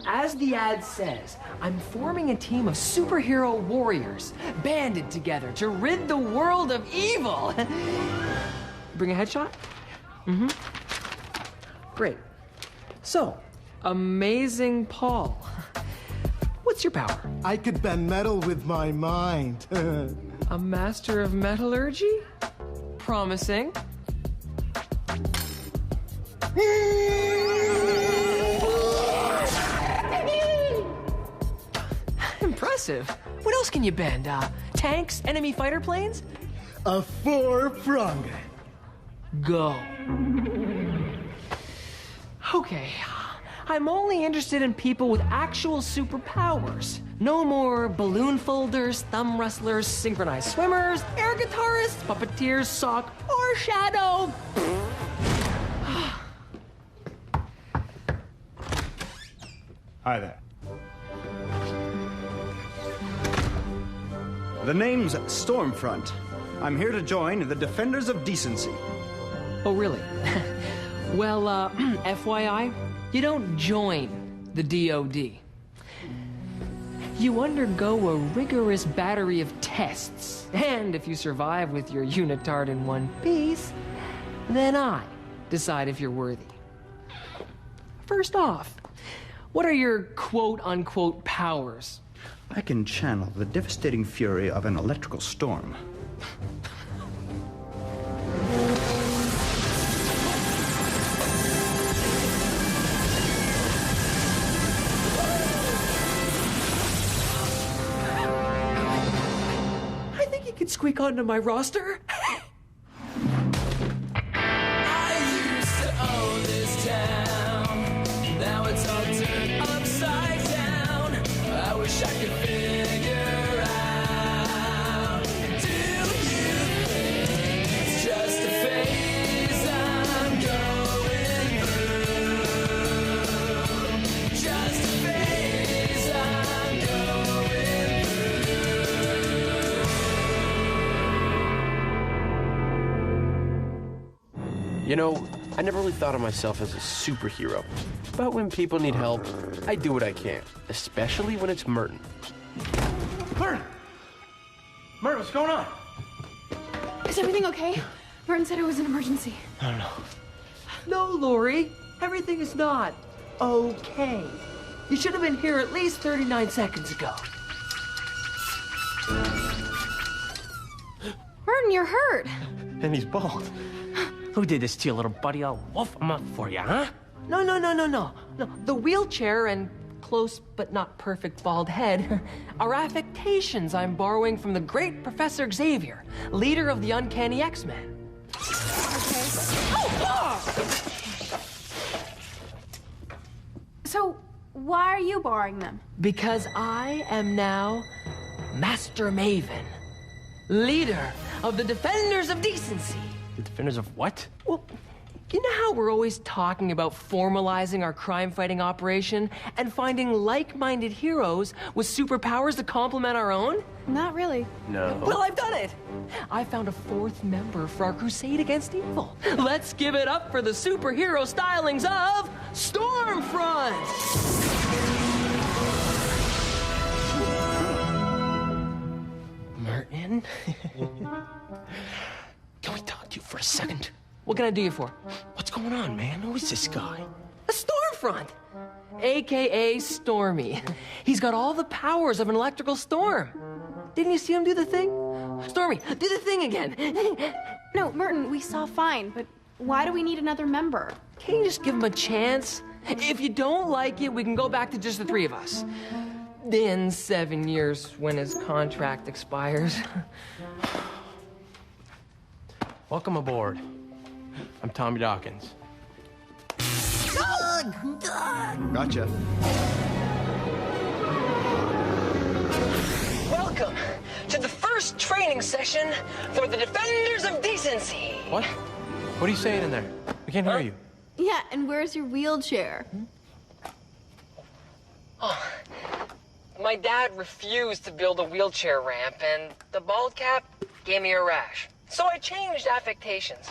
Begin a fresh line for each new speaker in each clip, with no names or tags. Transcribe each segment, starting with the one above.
as the ad says, I'm forming a team of superhero warriors, banded together to rid the world of evil. Bring a headshot? Mm-hmm. Great. So, Amazing Paul. What's your power?
I could bend metal with my mind.
A master of metallurgy? Promising. Impressive. What else can you bend? Tanks? Enemy fighter planes?
A four-prong.
Go. Okay. I'm only interested in people with actual superpowers. No more balloon folders, thumb wrestlers, synchronized swimmers, air guitarists, puppeteers, sock, or shadow.
Hi there. The name's Stormfront. I'm here to join the Defenders of Decency.
Oh, really? Well, FYI, you don't join the DoD. You undergo a rigorous battery of tests, and if you survive with your unitard in one piece, then I decide if you're worthy. First off, what are your quote-unquote powers?
I can channel the devastating fury of an electrical storm.
I think you could squeak onto my roster.
You know, I never really thought of myself as a superhero. But when people need help, I do what I can, especially when it's Merton.
Merton! Merton, what's going on?
Is everything okay? Merton said it was an emergency.
I don't know.
No, Lori. Everything is not okay. You should have been here at least 39 seconds ago.
Merton, you're hurt.
And he's bald. Who did this to you, little buddy? I'll woof him up for you, huh?
No. The wheelchair and close but not perfect bald head are affectations I'm borrowing from the great Professor Xavier, leader of the Uncanny X-Men.
Okay. So, why are you borrowing them?
Because I am now Master Maven, leader of the Defenders of Decency.
The Defenders of what?
Well, you know how we're always talking about formalizing our crime-fighting operation and finding like-minded heroes with superpowers to complement our own?
Not really.
No.
Well, I've done it! I found a fourth member for our crusade against evil. Let's give it up for the superhero stylings of Stormfront!
Merton? Can we talk to you for a second?
What can I do you for?
What's going on, man? Who is this guy?
A Stormfront! AKA Stormy. He's got all the powers of an electrical storm. Didn't you see him do the thing? Stormy, do the thing again.
No, Merton, we saw fine, but why do we need another member?
Can't you just give him a chance? If you don't like it, we can go back to just the three of us. In 7 years, when his contract expires.
Welcome aboard. I'm Tommy Dawkins.
Gotcha.
Welcome to the first training session for the Defenders of Decency.
What? What are you saying in there? We can't hear you.
Yeah, and where's your wheelchair?
Oh, my dad refused to build a wheelchair ramp, and the bald cap gave me a rash. So I changed affectations.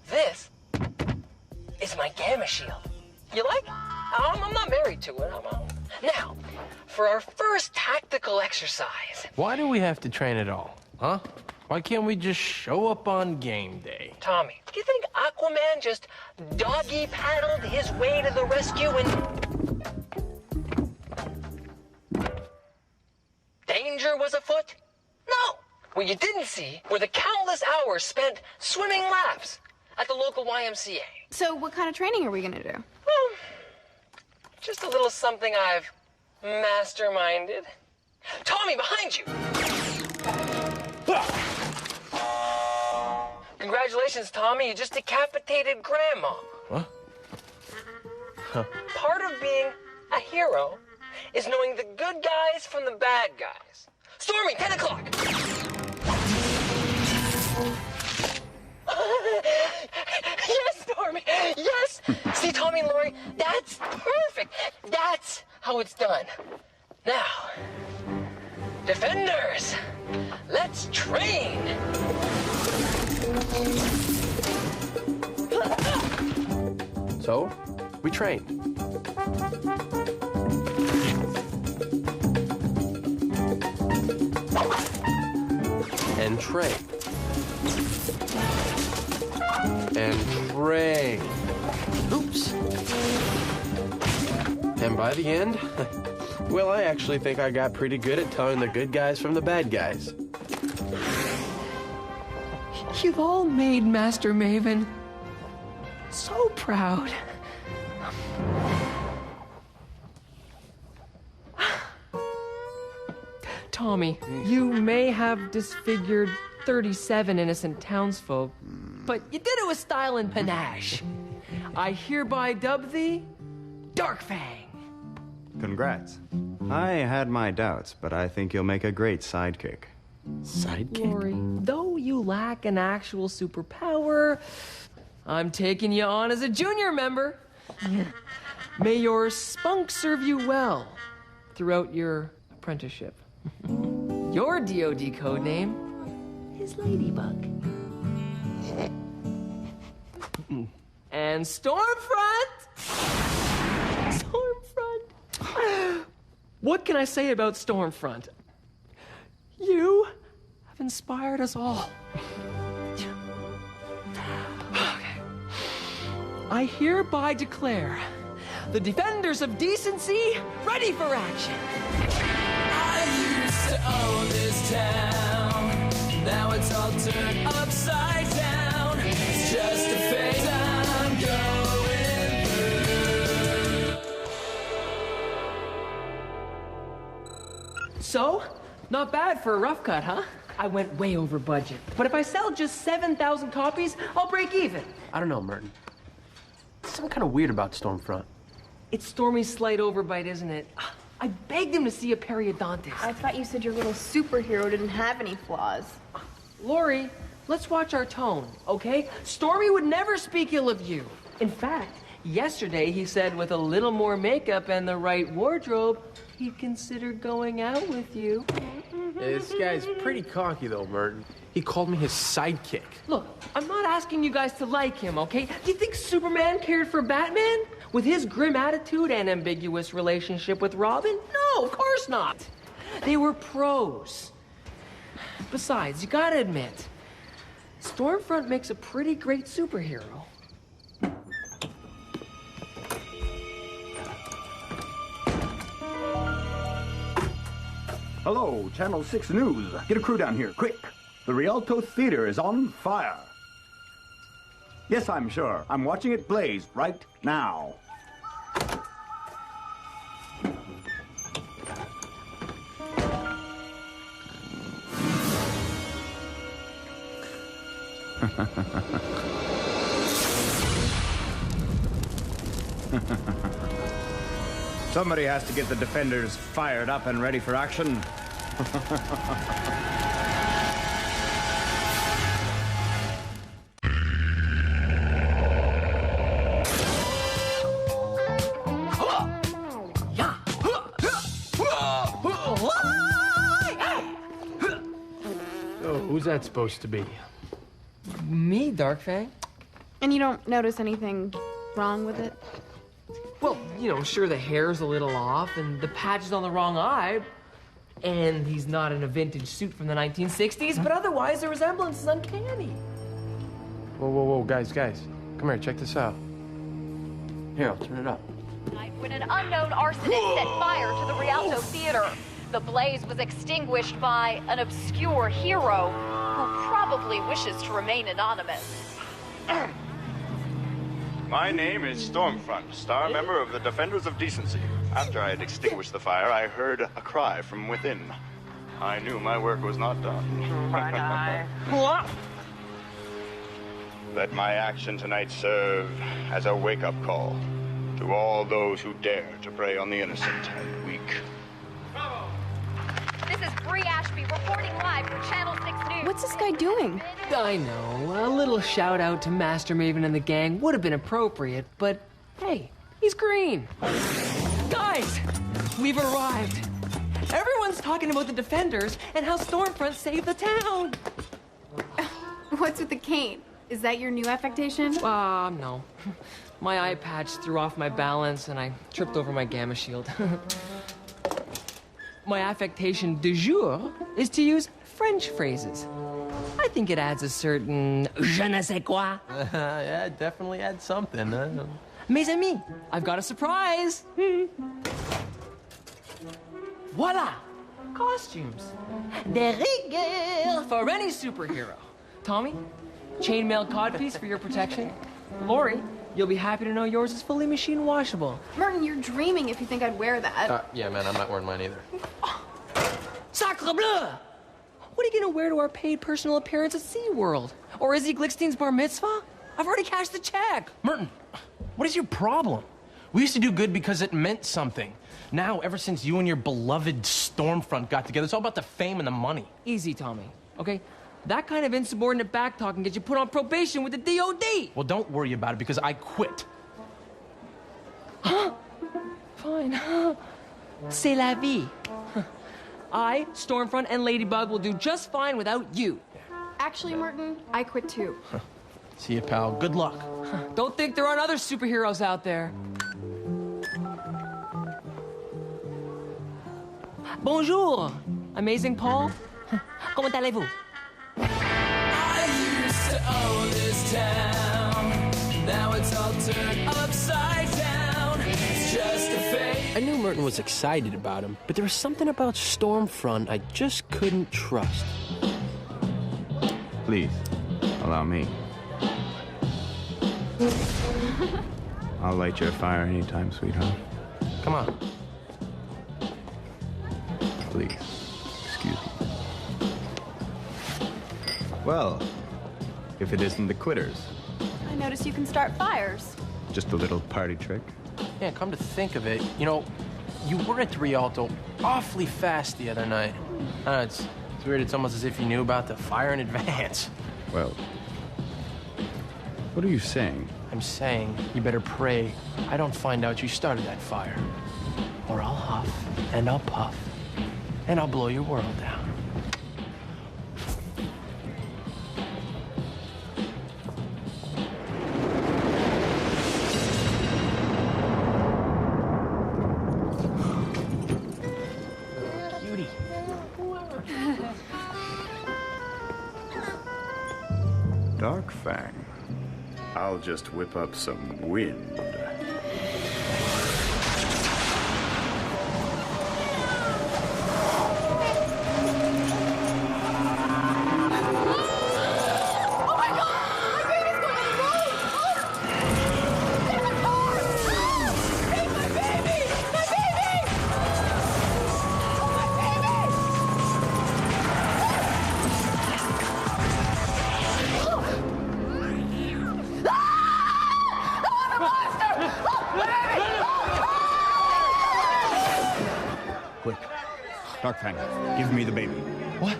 This is my gamma shield. You like? I'm not married to it. Now, for our first tactical exercise.
Why do we have to train at all, huh? Why can't we just show up on game day?
Tommy, do you think Aquaman just doggy paddled his way to the rescue and danger was afoot? No. What you didn't see were the countless hours spent swimming laps at the local YMCA.
So what kind of training are we gonna do?
Well, just a little something I've masterminded. Tommy, behind you! Congratulations, Tommy. You just decapitated Grandma.
What? Huh.
Part of being a hero is knowing the good guys from the bad guys. Stormy, 10 o'clock! Yes, Stormy, yes! See, Tommy and Lori, that's perfect. That's how it's done. Now, defenders, let's train.
So, we train. And train. And train. Oops. And by the end, well, I actually think I got pretty good at telling the good guys from the bad guys.
You've all made Master Maven so proud. Tommy, you may have disfigured 37 innocent townsfolk, but you did it with style and panache. I hereby dub thee Darkfang.
Congrats. I had my doubts, but I think you'll make a great sidekick.
Sidekick?
Lori, though you lack an actual superpower, I'm taking you on as a junior member. May your spunk serve you well throughout your apprenticeship. Your DoD code name is Ladybug. And Stormfront! Stormfront! What can I say about Stormfront? You have inspired us all. Okay. I hereby declare the defenders of decency ready for action.
I used to own this town. Now it's all turned upside down. It's just a phase I'm going through.
So, not bad for a rough cut, huh? I went way over budget. But if I sell just 7,000 copies, I'll break even.
I don't know, Merton. There's something kind of weird about Stormfront.
It's Stormy's slight overbite, isn't it? I begged him to see a periodontist.
I thought you said your little superhero didn't have any flaws.
Lori, let's watch our tone, okay? Stormy would never speak ill of you. In fact, yesterday he said with a little more makeup and the right wardrobe, he'd consider going out with you.
This guy's pretty cocky, though, Merton. He called me his sidekick.
Look, I'm not asking you guys to like him, okay? Do you think Superman cared for Batman? With his grim attitude and ambiguous relationship with Robin? No, of course not. They were pros. Besides, you gotta admit, Stormfront makes a pretty great superhero.
Hello, Channel 6 News. Get a crew down here, quick. The Rialto Theater is on fire. Yes, I'm sure. I'm watching it blaze right now.
Somebody has to get the defenders fired up and ready for action.
Oh, who's that supposed to be?
Me, Darkfang?
And you don't notice anything wrong with it?
Well, you know, sure, the hair's a little off, and the patch is on the wrong eye, and he's not in a vintage suit from the 1960s, but otherwise the resemblance is uncanny.
Whoa, guys. Come here, check this out. Here, I'll turn it up.
When an unknown arsonist set fire to the Rialto Theater, the blaze was extinguished by an obscure hero who probably wishes to remain anonymous.
My name is Stormfront, star member of the Defenders of Decency. After I had extinguished the fire, I heard a cry from within. I knew my work was not done. Let my action tonight serve as a wake-up call to all those who dare to prey on the innocent and weak.
This is Bree Ashby reporting live for Channel 6 News.
What's this guy doing?
I know, a little shout out to Master Maven and the gang would have been appropriate, but hey, he's green. Guys, we've arrived. Everyone's talking about the Defenders and how Stormfront saved the town.
What's with the cane? Is that your new affectation?
No. My eye patch threw off my balance and I tripped over my gamma shield. My affectation du jour is to use French phrases. I think it adds a certain je ne sais quoi.
Yeah, it definitely adds something.
Mes amis, I've got a surprise. Voila! Costumes. De rigueur for any superhero. Tommy, chainmail codpiece for your protection. Lori, you'll be happy to know yours is fully machine washable.
Merton, you're dreaming if you think I'd wear that.
Yeah, man, I'm not wearing mine either.
Sacre bleu! What are you gonna wear to our paid personal appearance at SeaWorld? Or Izzy Glickstein's bar mitzvah? I've already cashed the check.
Merton, what is your problem? We used to do good because it meant something. Now, ever since you and your beloved Stormfront got together, it's all about the fame and the money.
Easy, Tommy, okay? That kind of insubordinate backtalk can get you put on probation with the DOD.
Well, don't worry about it because I quit.
Fine. C'est la vie. I, Stormfront, and Ladybug will do just fine without you.
Actually, Merton, I quit too.
See you, pal. Good luck.
Don't think there aren't other superheroes out there. Bonjour, Amazing Paul. Comment allez-vous?
I used to own this town. Now it's all turned upside down. It's just a fake.
I knew Merton was excited about him, but there was something about Stormfront I just couldn't trust.
Please, allow me. I'll light your fire anytime, sweetheart.
Come on.
Please, excuse me. Well, if it isn't the Quitters,
I notice you can start fires.
just a little party trick.
Yeah, come to think of it, you know, you were at the Rialto awfully fast the other night. It's weird. It's almost as if you knew about the fire in advance.
Well, what are you saying?
I'm saying you better pray I don't find out you started that fire. Or I'll huff and I'll puff and I'll blow your world down. Cutie.
Dark Fang. I'll just whip up some wind.
Quick. Darkfang, give me the baby.
What?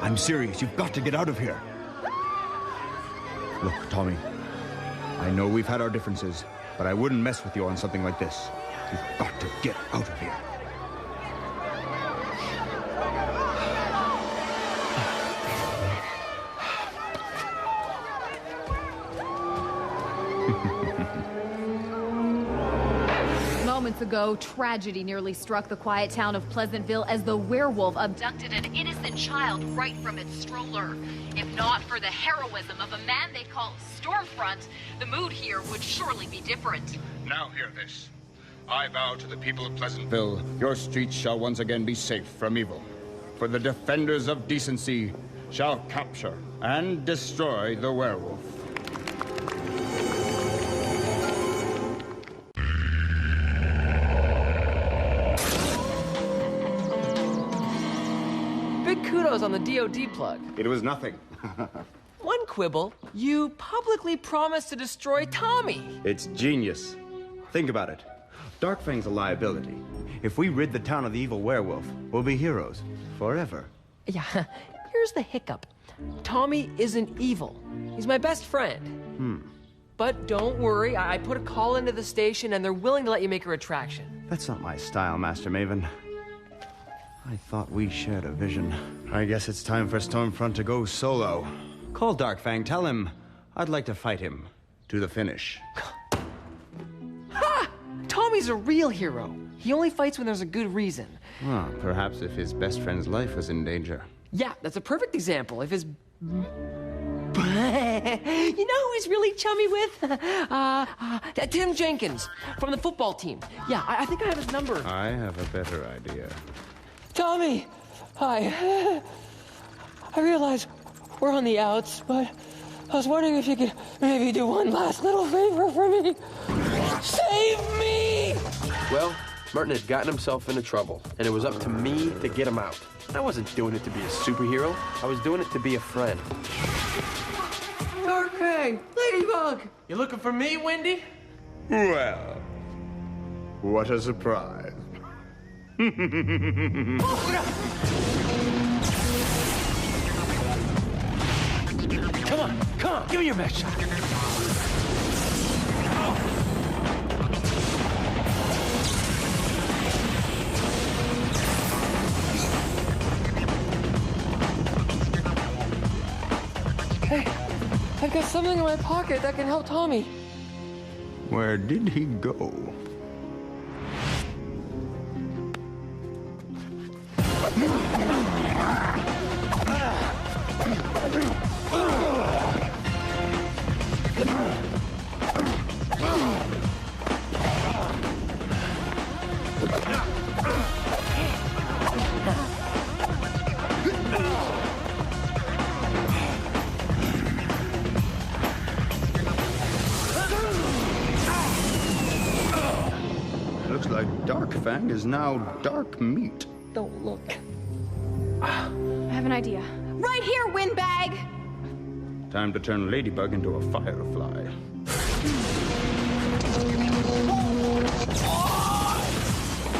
I'm serious. You've got to get out of here. Look, Tommy, I know we've had our differences, but I wouldn't mess with you on something like this. You've got to get out of here.
months ago, tragedy nearly struck the quiet town of Pleasantville as the werewolf abducted an innocent child right from its stroller. If not for the heroism of a man they call Stormfront, the mood here would surely be different.
Now hear this. I vow to the people of Pleasantville, your streets shall once again be safe from evil. For the defenders of decency shall capture and destroy the werewolf.
Big kudos on the DOD plug.
It was nothing.
One quibble, you publicly promised to destroy Tommy.
It's genius. Think about it. Darkfang's a liability. If we rid the town of the evil werewolf, we'll be heroes. Forever.
Yeah, here's the hiccup. Tommy isn't evil. He's my best friend. But don't worry, I put a call into the station and they're willing to let you make a retraction.
That's not my style, Master Maven. I thought we shared a vision. I guess it's time for Stormfront to go solo. Call Darkfang, tell him I'd like to fight him to the finish.
Ha! Tommy's a real hero. He only fights when there's a good reason.
Well, perhaps if his best friend's life was in danger.
Yeah, that's a perfect example. If his... You know who he's really chummy with? Tim Jenkins from the football team. Yeah, I think I have his number.
I have a better idea.
Tommy, hi. I realize we're on the outs, but I was wondering if you could maybe do one last little favor for me. Save me!
Well, Merton had gotten himself into trouble, and it was up to me to get him out. I wasn't doing it to be a superhero. I was doing it to be a friend.
Darkfang, Ladybug!
You looking for me, Wendy?
Well, what a surprise.
Come on, give me your best shot. Hey, I've got something in my pocket that can help Tommy.
Where did he go? Looks like Darkfang is now dark meat.
Don't look.
I have an idea. Right here, windbag!
Time to turn Ladybug into a firefly.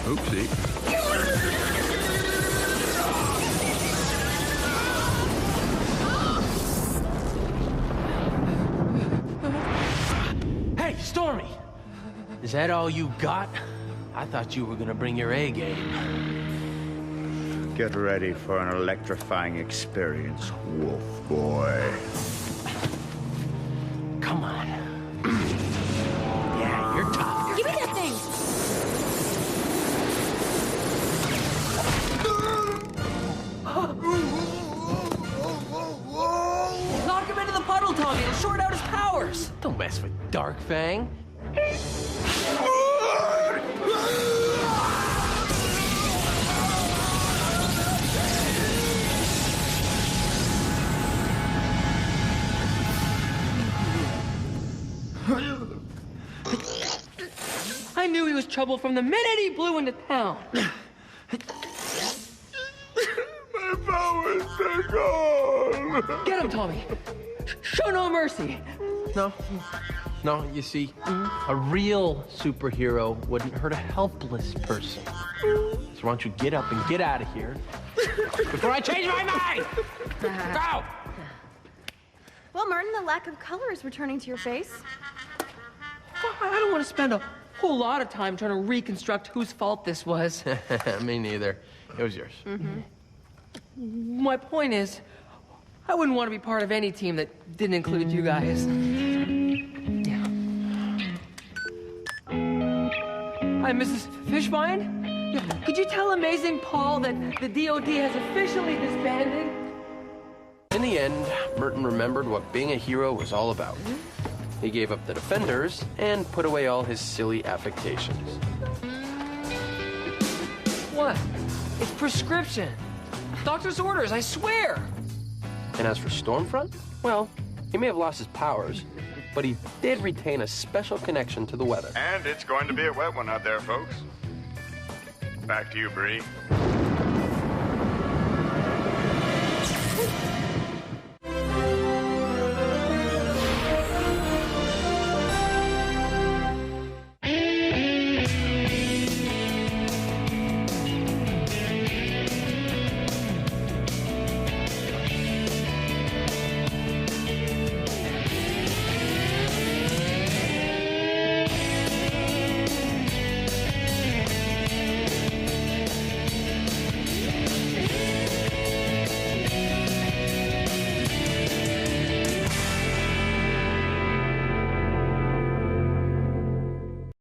Oopsie.
Hey, Stormy! Is that all you got? I thought you were gonna bring your A game.
Get ready for an electrifying experience, Wolf Boy.
Come on. Yeah, you're tough.
Give me that thing!
Knock him into the puddle, Tommy. It'll short out his powers.
Don't mess with Darkfang.
I knew he was trouble from the minute he blew into town.
My powers are gone.
Get him, Tommy. Show no mercy.
No, you see, a real superhero wouldn't hurt a helpless person. So why don't you get up and get out of here before I change my mind? Go!
Well, Merton, the lack of color is returning to your face.
I don't want to spend a whole lot of time trying to reconstruct whose fault this was.
Me neither. It was yours.
My point is, I wouldn't want to be part of any team that didn't include you guys. Yeah. Hi, Mrs. Fishbein? Could you tell Amazing Paul that the DOD has officially disbanded?
In the end, Merton remembered what being a hero was all about. He gave up the Defenders and put away all his silly affectations.
What? It's prescription. Doctor's orders, I swear.
And as for Stormfront, well, he may have lost his powers, but he did retain a special connection to the weather.
And it's going to be a wet one out there, folks. Back to you, Bree.